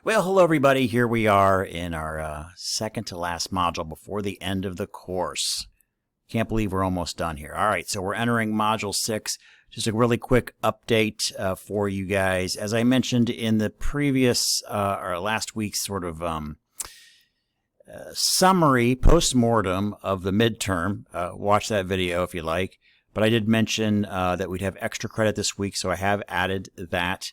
Well, hello everybody. Here we are in our second to last module before the end of the course. Can't believe we're almost done here. All right, so we're entering Module 6. Just a really quick update for you guys. As I mentioned in the previous, or last week's sort of summary, post-mortem of the midterm, watch that video if you like. But I did mention that we'd have extra credit this week, so I have added that.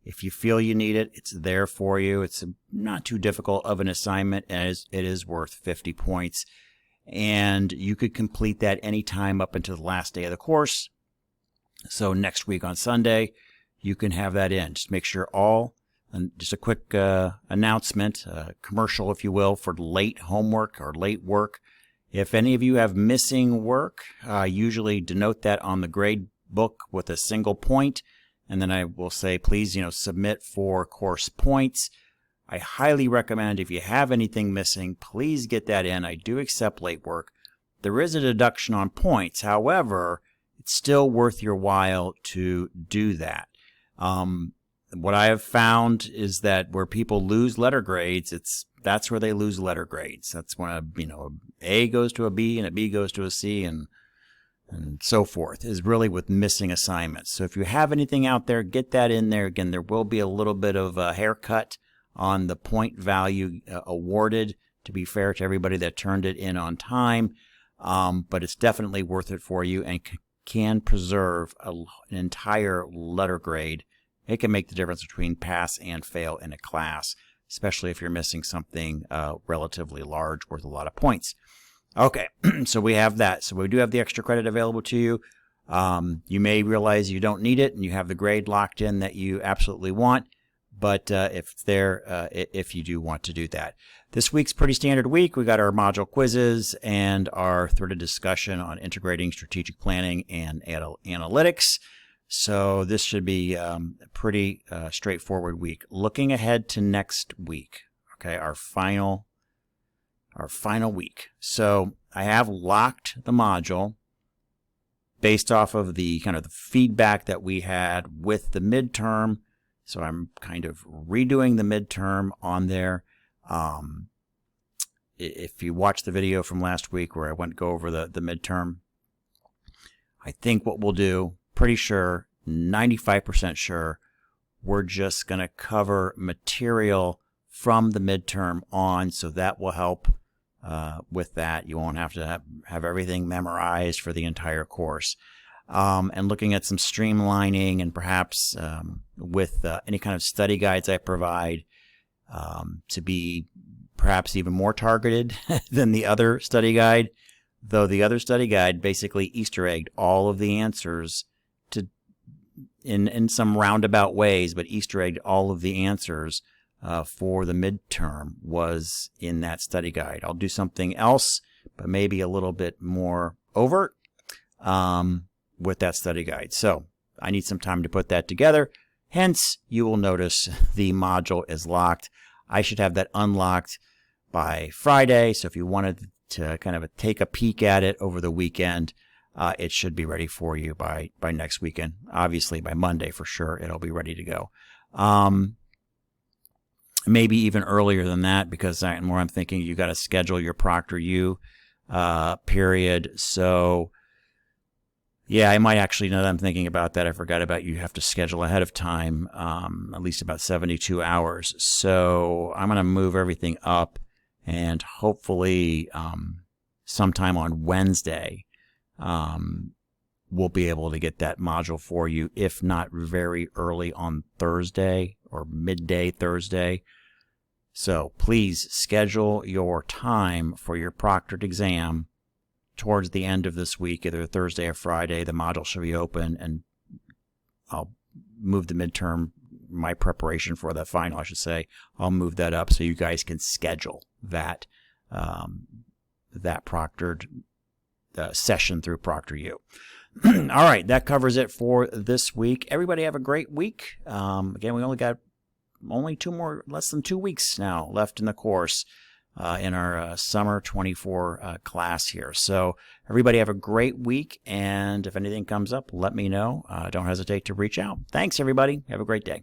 If you feel you need it, it's there for you. It's not too difficult of an assignment, and it is worth 50 points. And you could complete that anytime up until the last day of the course. So next week on Sunday, you can have that in. Just make sure and just a quick announcement, commercial if you will, for late homework or late work. If any of you have missing work, usually denote that on the grade book with a single point. And then I will say, please, submit for course points. I highly recommend if you have anything missing, please get that in. I do accept late work. There is a deduction on points. However, it's still worth your while to do that. What I have found is that where people lose letter grades, that's where they lose letter grades. That's when a A goes to a B and a B goes to a C and so forth, is really with missing assignments. So if you have anything out there, get that in there. Again, there will be a little bit of a haircut on the point value awarded, to be fair to everybody that turned it in on time, but it's definitely worth it for you and can preserve an entire letter grade. It can make the difference between pass and fail in a class, especially if you're missing something relatively large worth a lot of points. Okay, so we have that. So we do have the extra credit available to you. You may realize you don't need it and you have the grade locked in that you absolutely want, but if you do want to do that. This week's pretty standard week. We got our module quizzes and our threaded discussion on integrating strategic planning and analytics. So this should be a pretty straightforward week. Looking ahead to next week, okay, our final week. So I have locked the module based off of the kind of the feedback that we had with the midterm. So I'm kind of redoing the midterm on there. If you watch the video from last week where I went to go over the midterm, I think what we'll do, pretty sure, 95% sure, we're just going to cover material from the midterm on, so that will help with that. You won't have to have everything memorized for the entire course. And looking at some streamlining and perhaps with any kind of study guides I provide to be perhaps even more targeted than the other study guide, though the other study guide basically Easter egged all of the answers in some roundabout ways, but Easter egged all of the answers for the midterm was in that study guide. I'll do something else, but maybe a little bit more overt with that study guide. So I need some time to put that together. Hence, you will notice the module is locked. I should have that unlocked by Friday. So if you wanted to kind of take a peek at it over the weekend, it should be ready for you by next weekend. Obviously, by Monday for sure, it'll be ready to go. Maybe even earlier than that, because I'm thinking you got to schedule your ProctorU period. So yeah, I might actually, now that I'm thinking about that, I forgot about you have to schedule ahead of time, at least about 72 hours. So I'm going to move everything up, and hopefully sometime on Wednesday we'll be able to get that module for you, if not very early on Thursday or midday Thursday. So please schedule your time for your proctored exam towards the end of this week, either Thursday or Friday. The module should be open, and I'll move the midterm, my preparation for the final, I should say. I'll move that up so you guys can schedule that proctored session through ProctorU. All right, that covers it for this week. Everybody have a great week. Again, we only got less than 2 weeks now left in the course in our summer 24 class here. So everybody have a great week, and if anything comes up, let me know. Don't hesitate to reach out. Thanks, everybody. Have a great day.